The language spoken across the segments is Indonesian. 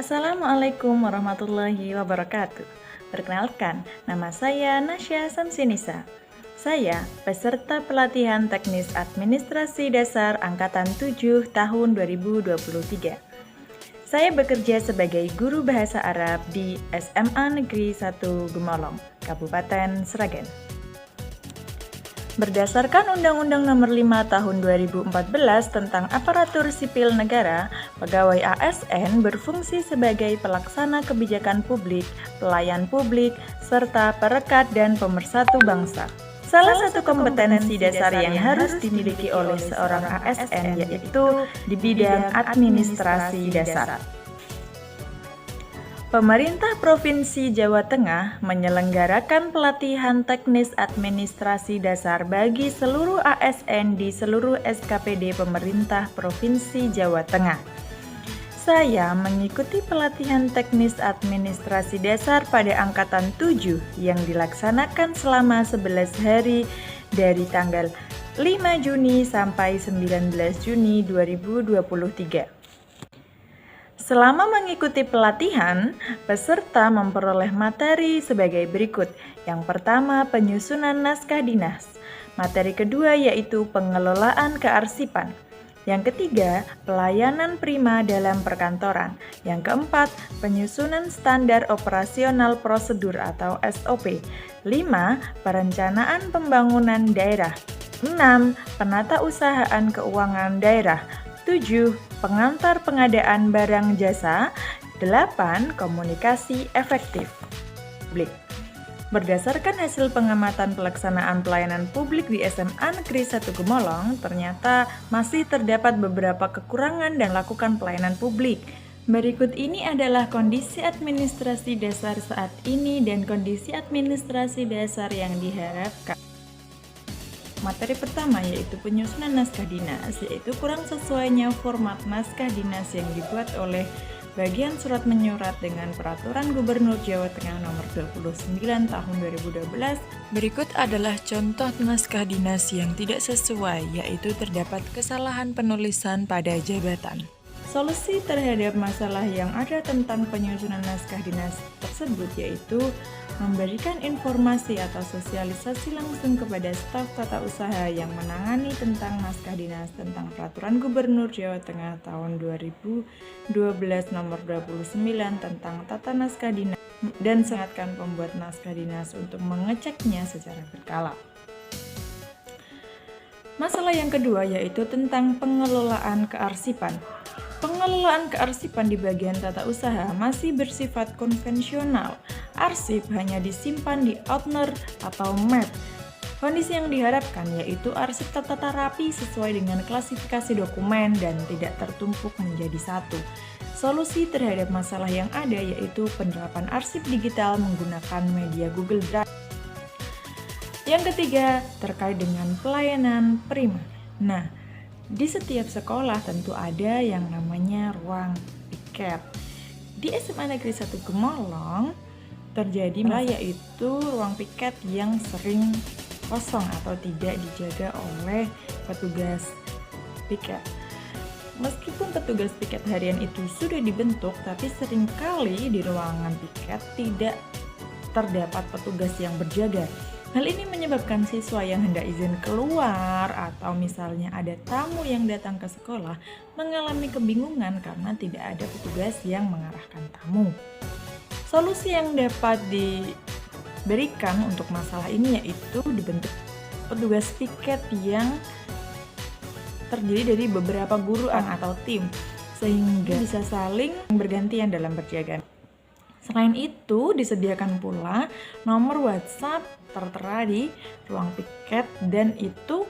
Assalamualaikum warahmatullahi wabarakatuh. Perkenalkan, nama saya Nasya Samsinisa. Saya peserta pelatihan teknis administrasi dasar Angkatan 7 tahun 2023. Saya bekerja sebagai guru bahasa Arab di SMA Negeri 1 Gemolong, Kabupaten Sragen. Berdasarkan Undang-Undang Nomor 5 Tahun 2014 tentang Aparatur Sipil Negara, pegawai ASN berfungsi sebagai pelaksana kebijakan publik, pelayan publik, serta perekat dan pemersatu bangsa. Salah satu kompetensi dasar yang harus dimiliki oleh seorang ASN yaitu di bidang administrasi dasar. Pemerintah Provinsi Jawa Tengah menyelenggarakan pelatihan teknis administrasi dasar bagi seluruh ASN di seluruh SKPD pemerintah Provinsi Jawa Tengah. Saya mengikuti pelatihan teknis administrasi dasar pada angkatan 7 yang dilaksanakan selama 11 hari dari tanggal 5 Juni sampai 19 Juni 2023. Selama mengikuti pelatihan, peserta memperoleh materi sebagai berikut. Yang pertama, penyusunan naskah dinas. Materi kedua yaitu pengelolaan kearsipan. Yang ketiga, pelayanan prima dalam perkantoran. Yang keempat, penyusunan standar operasional prosedur atau SOP. 5. Perencanaan pembangunan daerah. 6. Penatausahaan keuangan daerah. 7. Pengantar pengadaan barang jasa. 8. Komunikasi efektif publik. Berdasarkan hasil pengamatan pelaksanaan pelayanan publik di SMA Negeri 1 Gemolong, ternyata masih terdapat beberapa kekurangan dan lakukan pelayanan publik. Berikut ini adalah kondisi administrasi dasar saat ini dan kondisi administrasi dasar yang diharapkan. Materi pertama yaitu penyusunan naskah dinas, yaitu kurang sesuainya format naskah dinas yang dibuat oleh bagian surat menyurat dengan Peraturan Gubernur Jawa Tengah Nomor 29 Tahun 2012. Berikut adalah contoh naskah dinas yang tidak sesuai, yaitu terdapat kesalahan penulisan pada jabatan. Solusi terhadap masalah yang ada tentang penyusunan naskah dinas tersebut yaitu memberikan informasi atau sosialisasi langsung kepada staf tata usaha yang menangani tentang naskah dinas tentang Peraturan Gubernur Jawa Tengah tahun 2012 nomor 29 tentang tata naskah dinas dan sehatkan pembuat naskah dinas untuk mengeceknya secara berkala. Masalah yang kedua yaitu tentang pengelolaan kearsipan. Pengelolaan kearsipan di bagian tata usaha masih bersifat konvensional. Arsip hanya disimpan di Outner atau map. Kondisi yang diharapkan yaitu arsip tertata rapi sesuai dengan klasifikasi dokumen dan tidak tertumpuk menjadi satu. Solusi terhadap masalah yang ada yaitu penerapan arsip digital menggunakan media Google Drive. Yang ketiga, terkait dengan pelayanan prima. Nah, di setiap sekolah tentu ada yang namanya ruang piket. Di SMA Negeri 1 Gemolong terjadi yaitu ruang piket yang sering kosong atau tidak dijaga oleh petugas piket. Meskipun petugas piket harian itu sudah dibentuk, tapi seringkali di ruangan piket tidak terdapat petugas yang berjaga. Hal ini menyebabkan siswa yang hendak izin keluar atau misalnya ada tamu yang datang ke sekolah mengalami kebingungan karena tidak ada petugas yang mengarahkan tamu. Solusi yang dapat diberikan untuk masalah ini yaitu dibentuk petugas piket yang terdiri dari beberapa guru atau tim sehingga bisa saling bergantian dalam berjaga. Selain itu, disediakan pula nomor WhatsApp tertera di ruang piket dan itu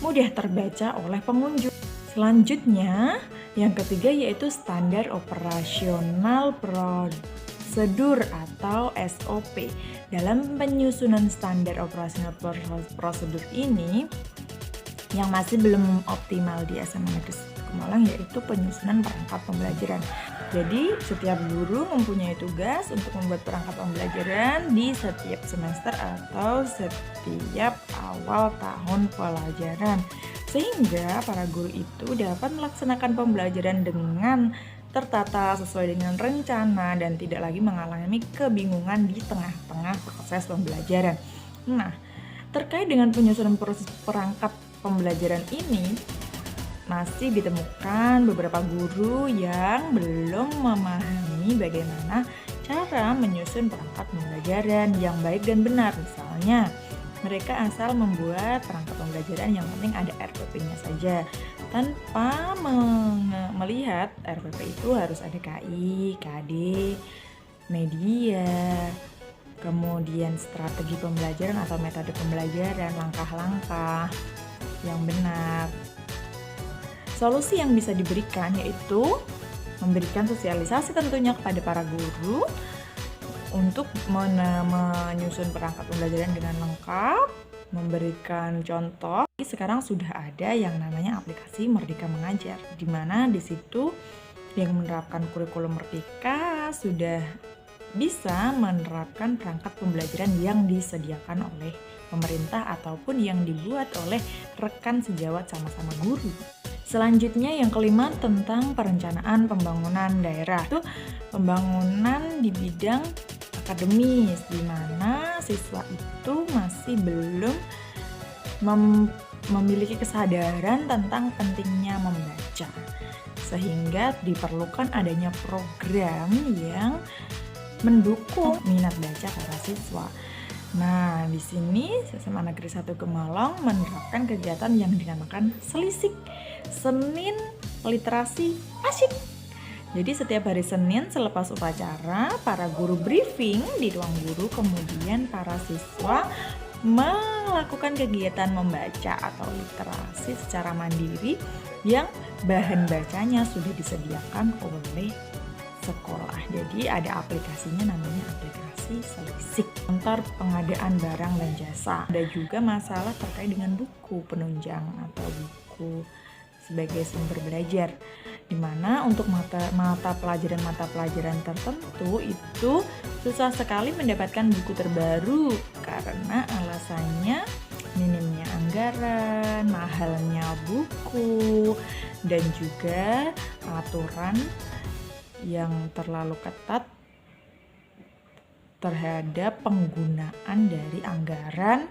mudah terbaca oleh pengunjung. Selanjutnya, yang ketiga yaitu standar operasional prosedur atau SOP. Dalam penyusunan standar operasional prosedur ini, yang masih belum optimal di SMA Negeri Gemolong yaitu penyusunan perangkat pembelajaran. Jadi, setiap guru mempunyai tugas untuk membuat perangkat pembelajaran di setiap semester atau setiap awal tahun pelajaran. Sehingga para guru itu dapat melaksanakan pembelajaran dengan tertata sesuai dengan rencana dan tidak lagi mengalami kebingungan di tengah-tengah proses pembelajaran. Nah, terkait dengan penyusunan proses perangkat pembelajaran ini, masih ditemukan beberapa guru yang belum memahami bagaimana cara menyusun perangkat pembelajaran yang baik dan benar. Misalnya, mereka asal membuat perangkat pembelajaran yang penting ada RPP-nya saja, tanpa melihat RPP itu harus ada KI, KD, media, kemudian strategi pembelajaran atau metode pembelajaran, langkah-langkah yang benar. Solusi yang bisa diberikan yaitu memberikan sosialisasi tentunya kepada para guru untuk menyusun perangkat pembelajaran dengan lengkap, memberikan contoh. Sekarang sudah ada yang namanya aplikasi Merdeka Mengajar, di mana di situ yang menerapkan kurikulum Merdeka sudah bisa menerapkan perangkat pembelajaran yang disediakan oleh pemerintah ataupun yang dibuat oleh rekan sejawat sama-sama guru. Selanjutnya yang kelima tentang perencanaan pembangunan daerah. Itu pembangunan di bidang akademis, di mana siswa itu masih belum memiliki kesadaran tentang pentingnya membaca. Sehingga diperlukan adanya program yang mendukung minat baca para siswa. Nah, di sini SMA Negeri 1 Gemolong menerapkan kegiatan yang dinamakan Selisik, Senin Literasi Asyik. Jadi setiap hari Senin selepas upacara, para guru briefing di ruang guru, kemudian para siswa melakukan kegiatan membaca atau literasi secara mandiri yang bahan bacanya sudah disediakan oleh sekolah. Jadi ada aplikasinya namanya aplikasi Selisik. Antar pengadaan barang dan jasa. Ada juga masalah terkait dengan buku penunjang atau buku sebagai sumber belajar, di mana untuk mata pelajaran tertentu itu susah sekali mendapatkan buku terbaru karena alasannya minimnya anggaran, mahalnya buku, dan juga aturan yang terlalu ketat terhadap penggunaan dari anggaran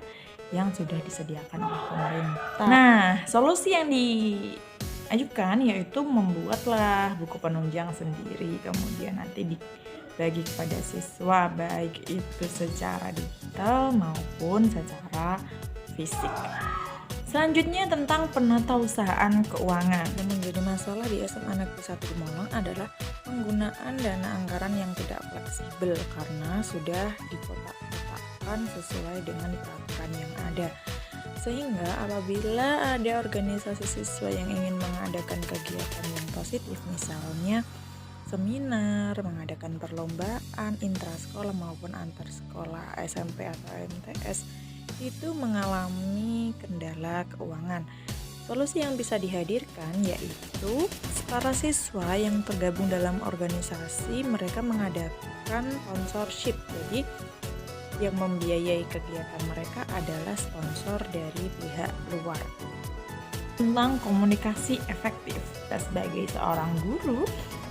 yang sudah disediakan oleh pemerintah. Nah, solusi yang diajukan yaitu membuatlah buku penunjang sendiri, kemudian nanti dibagi kepada siswa, baik itu secara digital maupun secara fisik. Selanjutnya tentang penatausahaan keuangan. Yang menjadi masalah di SMA Negeri 1 Gemolong adalah penggunaan dana anggaran yang tidak fleksibel karena sudah dikotak-kotakkan sesuai dengan peraturan yang ada. Sehingga apabila ada organisasi siswa yang ingin mengadakan kegiatan yang positif, misalnya seminar, mengadakan perlombaan intrasekolah maupun antar sekolah SMP atau MTS, itu mengalami kendala keuangan. Solusi yang bisa dihadirkan yaitu para siswa yang tergabung dalam organisasi, mereka mengadakan sponsorship. Jadi yang membiayai kegiatan mereka adalah sponsor dari pihak luar. Tentang komunikasi efektif, sebagai seorang guru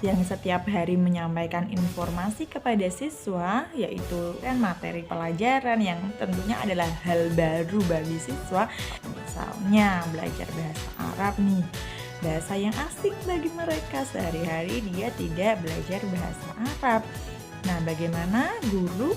yang setiap hari menyampaikan informasi kepada siswa, yaitu kan materi pelajaran yang tentunya adalah hal baru bagi siswa. Misalnya belajar bahasa Arab nih, bahasa yang asing bagi mereka, sehari-hari dia tidak belajar bahasa Arab. Nah, bagaimana guru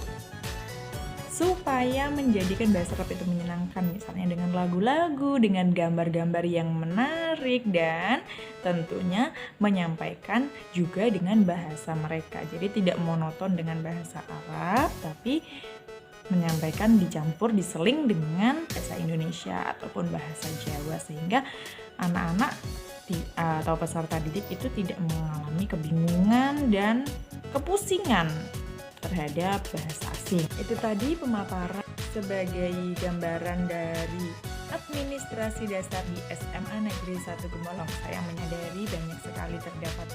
supaya menjadikan bahasa Arab itu menyenangkan, misalnya dengan lagu-lagu, dengan gambar-gambar yang menarik, dan tentunya menyampaikan juga dengan bahasa mereka. Jadi tidak monoton dengan bahasa Arab, tapi menyampaikan dicampur, diseling dengan bahasa Indonesia ataupun bahasa Jawa, sehingga anak-anak atau peserta didik itu tidak mengalami kebingungan dan kepusingan terhadap bahasa asing. Itu tadi pemaparan sebagai gambaran dari administrasi dasar di SMA Negeri 1 Gemolong. Saya menyadari banyak sekali terdapat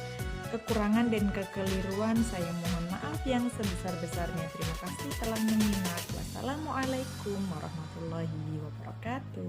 kekurangan dan kekeliruan. Saya mohon maaf yang sebesar-besarnya. Terima kasih telah menyimak. Wassalamualaikum warahmatullahi wabarakatuh.